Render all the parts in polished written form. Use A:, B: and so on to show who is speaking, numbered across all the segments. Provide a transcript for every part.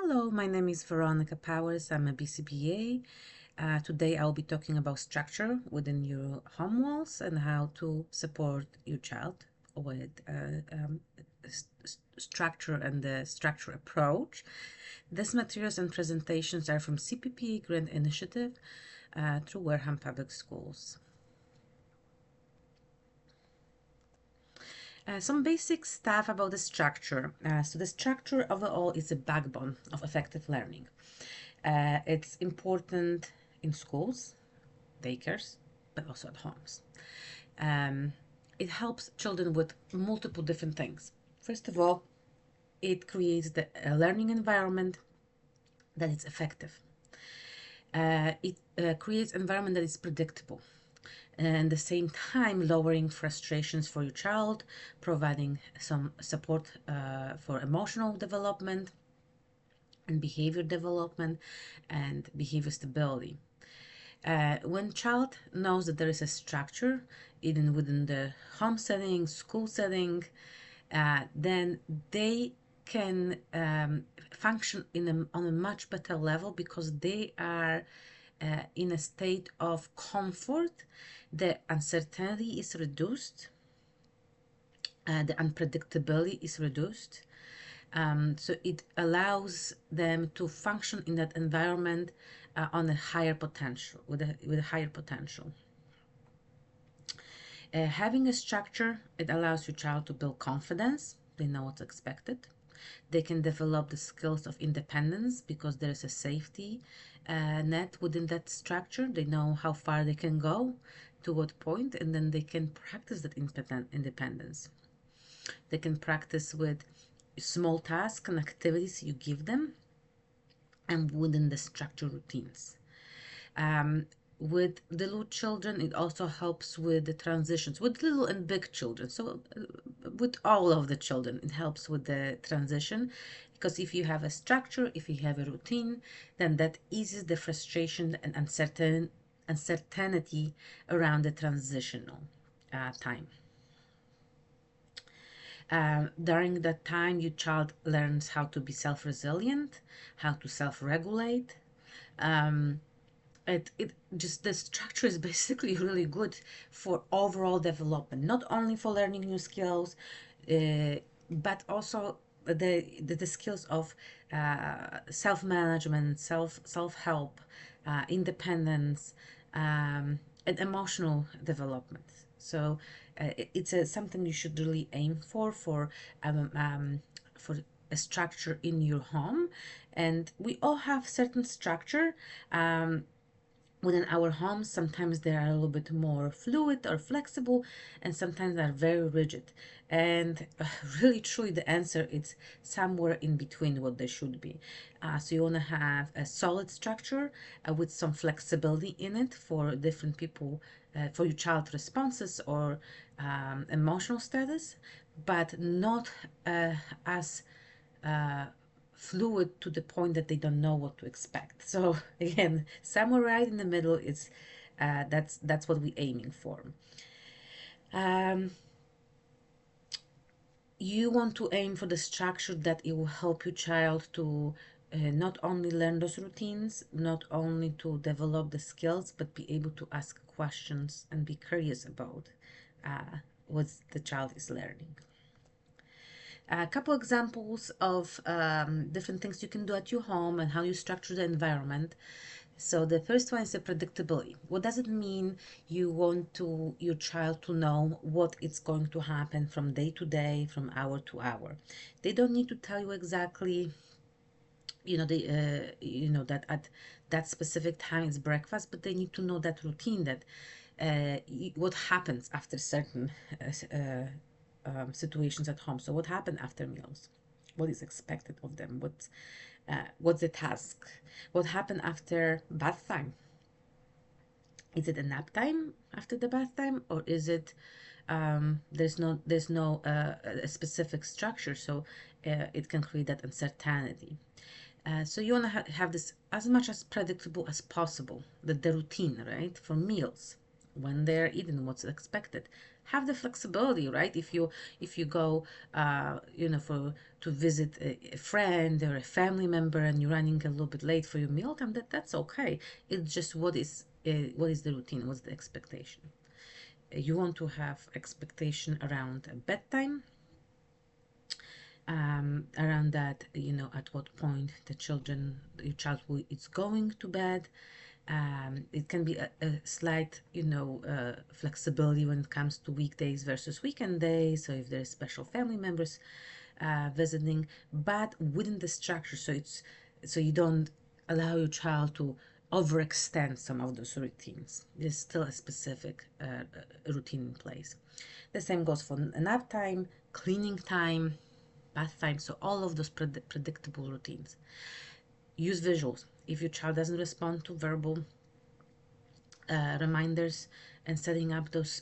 A: Hello, my name is Veronica Powers. I'm a BCBA. Today I'll be talking about structure within your home walls and how to support your child with structure and the structure approach. These materials and presentations are from CPP Grant Initiative through Wareham Public Schools. Some basic stuff about the structure. So the structure overall is the backbone of effective learning. It's important in schools, daycares, but also at homes. It helps children with multiple different things. First of all, it creates a learning environment that is effective. It creates an environment that is predictable, and at the same time lowering frustrations for your child, providing some support for emotional development and behavior development and behavior stability. When child knows that there is a structure, even within the home setting, school setting, then they can function on a much better level because they are in a state of comfort. The uncertainty is reduced, the unpredictability is reduced. So it allows them to function in that environment on a higher potential, with a higher potential. Having a structure, it allows your child to build confidence. They know what's expected. They can develop the skills of independence because there is a safety net within that structure. They know how far they can go, to what point, and then they can practice that independence. They can practice with small tasks and activities you give them and within the structure routines. With the little children, it also helps with the transitions with little and big children. So with all of the children, it helps with the transition, because if you have a structure, if you have a routine, then that eases the frustration and uncertainty around the transitional time. During that time, your child learns how to be self-resilient, how to self-regulate. It just, the structure is basically really good for overall development, not only for learning new skills, but also the skills of self-management, self-help, independence, and emotional development. So it's something you should really aim for a structure in your home. And we all have certain structure within our homes. Sometimes they are a little bit more fluid or flexible, and sometimes they're very rigid. And really, truly, the answer is somewhere in between what they should be. So you want to have a solid structure with some flexibility in it for different people, for your child responses or emotional status, but not as fluid to the point that they don't know what to expect. So again, somewhere right in the middle is that's what we're aiming for. You want to aim for the structure that it will help your child to not only learn those routines, not only to develop the skills, but be able to ask questions and be curious about what the child is learning. A couple examples of different things you can do at your home and how you structure the environment. So the first one is the predictability. What does it mean? You want your child to know what is going to happen from day to day, from hour to hour. They don't need to tell you exactly, that at that specific time is breakfast, but they need to know that routine, that what happens after certain situations at home. So what happened after meals? What is expected of them? What's the task? What happened after bath time? Is it a nap time after the bath time, or is it there's no a specific structure, so it can create that uncertainty. So you want to have this as much as predictable as possible, the routine, right, for meals, when they're eating, what's expected, have the flexibility, right? If you go, for to visit a friend or a family member and you're running a little bit late for your mealtime, that's okay. It's just what is the routine? What's the expectation? You want to have expectation around bedtime, around that, at what point your child is going to bed. It can be a slight, flexibility when it comes to weekdays versus weekend days. So if there's special family members visiting, but within the structure, so you don't allow your child to overextend some of those routines. There's still a specific routine in place. The same goes for nap time, cleaning time, bath time. So all of those predictable routines. Use visuals. If your child doesn't respond to verbal reminders and setting up those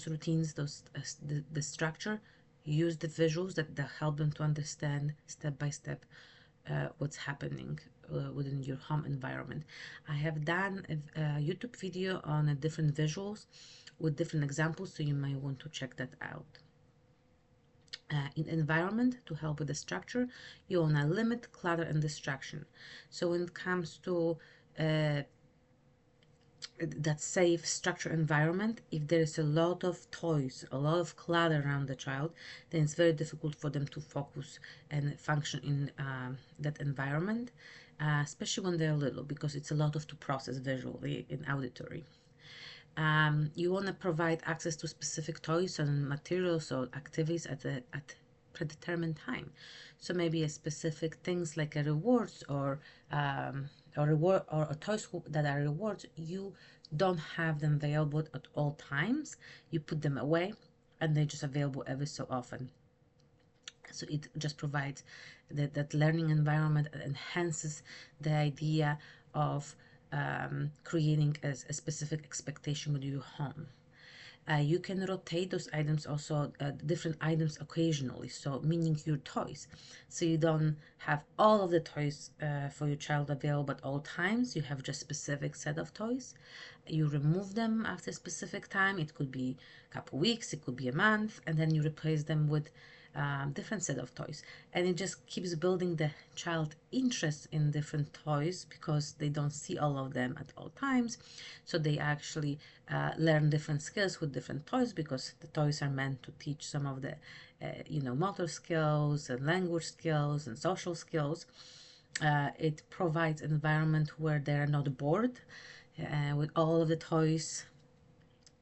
A: routines, the structure, use the visuals that help them to understand step by step what's happening within your home environment. I have done a YouTube video on different visuals with different examples, so you might want to check that out. In environment, to help with the structure, you want to limit clutter and distraction. So when it comes to that safe structure environment, if there is a lot of toys, a lot of clutter around the child, then it's very difficult for them to focus and function in that environment, especially when they're little, because it's a lot of to process visually and auditory. You want to provide access to specific toys and materials or activities at predetermined time. So maybe a specific things like a rewards or reward or toys that are rewards. You don't have them available at all times. You put them away, and they're just available every so often. So it just provides that learning environment, enhances the idea of creating a specific expectation with your home. You can rotate those items also, different items occasionally, so meaning your toys. So you don't have all of the toys for your child available at all times. You have just specific set of toys. You remove them after a specific time. It could be a couple weeks, it could be a month, and then you replace them with different set of toys. And it just keeps building the child interest in different toys because they don't see all of them at all times. So they actually learn different skills with different toys, because the toys are meant to teach some of the motor skills and language skills and social skills. It provides an environment where they're not bored with all of the toys,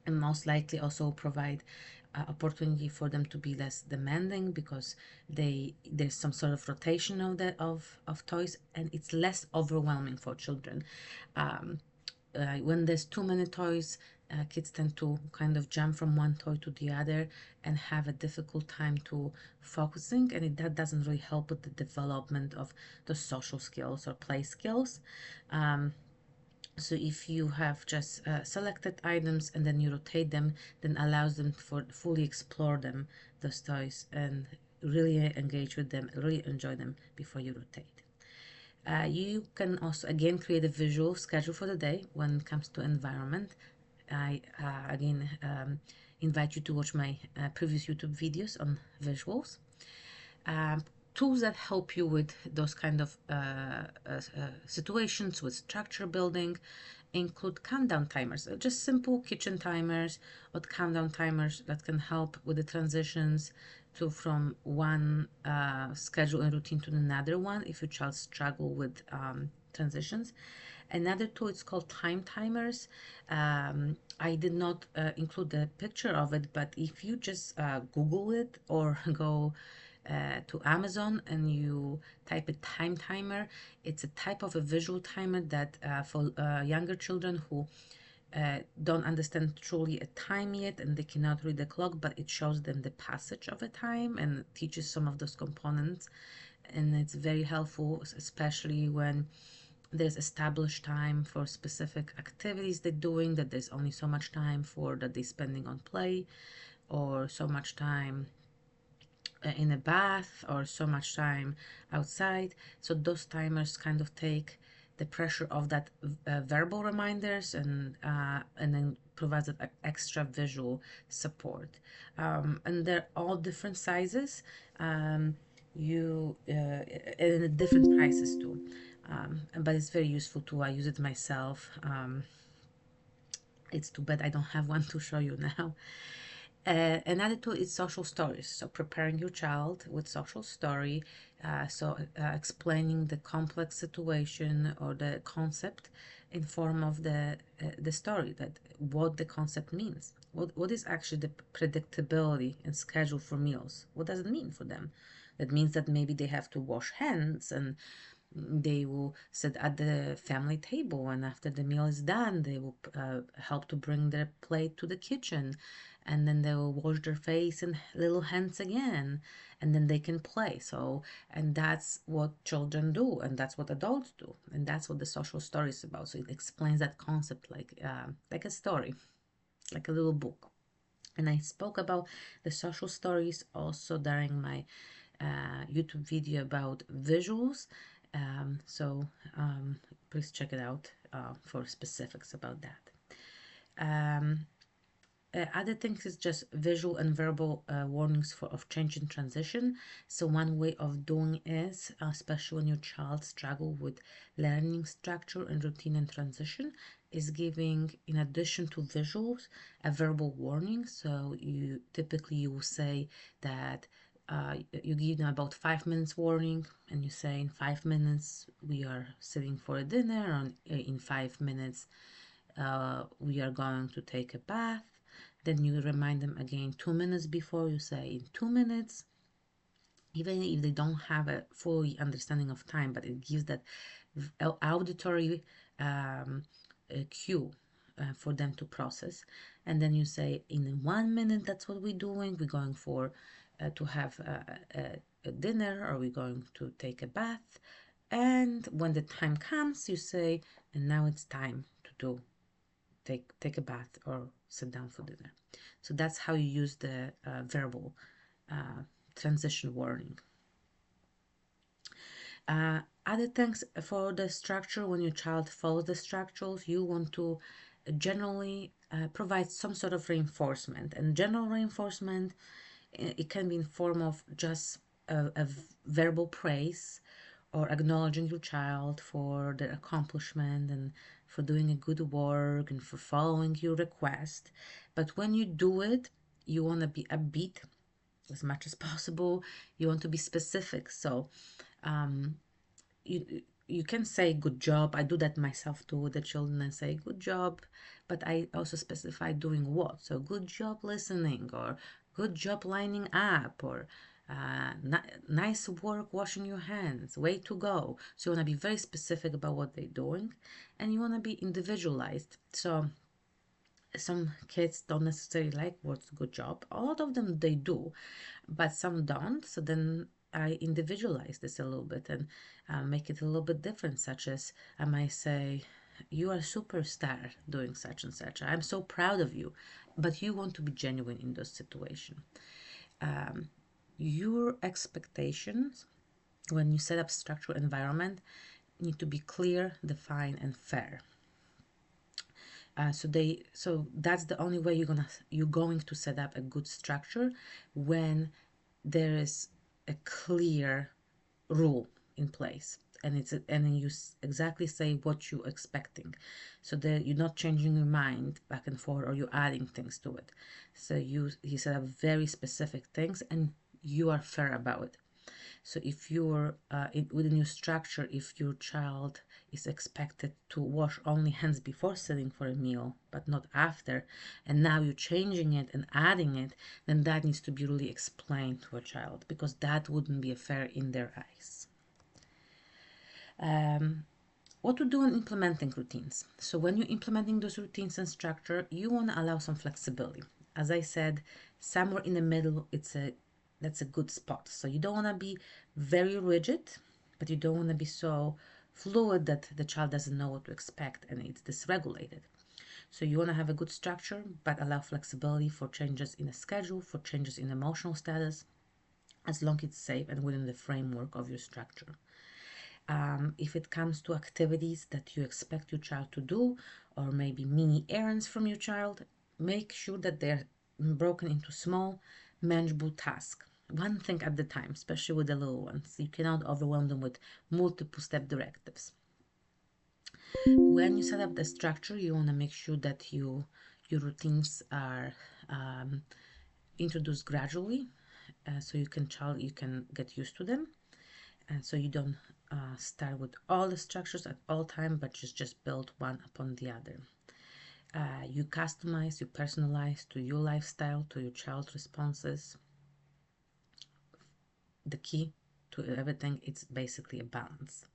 A: and most likely also provide opportunity for them to be less demanding, because there's some sort of rotation of toys, and it's less overwhelming for children. When there's too many toys, kids tend to kind of jump from one toy to the other and have a difficult time to focusing, and that doesn't really help with the development of the social skills or play skills. So if you have just selected items and then you rotate them, then allows them for fully explore them, those toys, and really engage with them, really enjoy them before you rotate. You can also again create a visual schedule for the day when it comes to environment. I again invite you to watch my previous YouTube videos on visuals. Um, Tools that help you with those kind of situations with structure building include countdown timers, just simple kitchen timers or countdown timers that can help with the transitions to from one schedule and routine to another one if your child struggle with transitions. Another tool is called time timers. I did not include the picture of it, but if you just Google it or go to Amazon and you type a time timer, it's a type of a visual timer that for younger children who don't understand truly a time yet and they cannot read the clock, but it shows them the passage of a time and teaches some of those components. And it's very helpful, especially when there's established time for specific activities they're doing, that there's only so much time for that they're spending on play, or so much time in a bath, or so much time outside. So those timers kind of take the pressure of that verbal reminders, and then provides that extra visual support. And they're all different sizes, you and different prices too. But it's very useful too. I use it myself. It's too bad I don't have one to show you now. Another tool is social stories. So preparing your child with social story, explaining the complex situation or the concept in form of the story, that what the concept means. What is actually the predictability and schedule for meals? What does it mean for them? That means that maybe they have to wash hands, and they will sit at the family table, and after the meal is done they will help to bring their plate to the kitchen, and then they will wash their face and little hands again, and then they can play. So, and that's what children do, and that's what adults do, and that's what the social story is about. So it explains that concept like a story, like a little book. And I spoke about the social stories also during my YouTube video about visuals. So please check it out for specifics about that. Other things is just visual and verbal warnings of change and transition. So one way of doing is, especially when your child struggle with learning structure and routine and transition, is giving, in addition to visuals, a verbal warning. So you will say that you give them about 5 minutes warning, and you say in 5 minutes we are sitting for a dinner, and in 5 minutes we are going to take a bath. Then you remind them again 2 minutes before, you say in 2 minutes, even if they don't have a fully understanding of time, but it gives that auditory cue for them to process. And then you say in 1 minute, that's what we're doing. We're going for to have a dinner, or we're going to take a bath. And when the time comes, you say, and now it's time to do take a bath or sit down for dinner. So that's how you use the verbal transition warning. Other things for the structure, when your child follows the structures, you want to generally provide some sort of reinforcement. And general reinforcement, it can be in form of just a verbal praise, or acknowledging your child for their accomplishment and for doing a good work and for following your request. But when you do it, you want to be upbeat as much as possible. You want to be specific. So you can say good job. I do that myself too with the children. I say good job, but I also specify doing what. So good job listening, or good job lining up, or nice work washing your hands, way to go. So you want to be very specific about what they're doing, and you want to be individualized. So some kids don't necessarily like words good job. A lot of them they do, but some don't. So then I individualize this a little bit and make it a little bit different, such as I might say, you are a superstar doing such and such. I'm so proud of you. But you want to be genuine in those situations. Your expectations when you set up structural environment need to be clear, defined, and fair. So that's the only way you're going to set up a good structure, when there is a clear rule in place, and you exactly say what you're expecting, so that you're not changing your mind back and forth, or you're adding things to it. So you set up very specific things, and you are fair about it. So if you're within your structure, if your child is expected to wash only hands before sitting for a meal, but not after, and now you're changing it and adding it, then that needs to be really explained to a child, because that wouldn't be fair in their eyes. What to do in implementing routines. So when you're implementing those routines and structure, you want to allow some flexibility. As I said, somewhere in the middle, that's a good spot. So you don't want to be very rigid, but you don't want to be so fluid that the child doesn't know what to expect and it's dysregulated. So you want to have a good structure, but allow flexibility for changes in a schedule, for changes in emotional status, as long as it's safe and within the framework of your structure. If it comes to activities that you expect your child to do, or maybe mini errands from your child, make sure that they're broken into small, manageable tasks. One thing at a time, especially with the little ones. You cannot overwhelm them with multiple step directives. When you set up the structure, you want to make sure that your routines are introduced gradually, so you can get used to them, and so you don't start with all the structures at all time, but just build one upon the other. You customize, you personalize to your lifestyle, to your child's responses. The key to everything is basically a balance.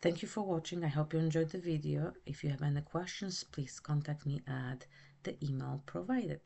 A: Thank you for watching. I hope you enjoyed the video. If you have any questions, please contact me at the email provided.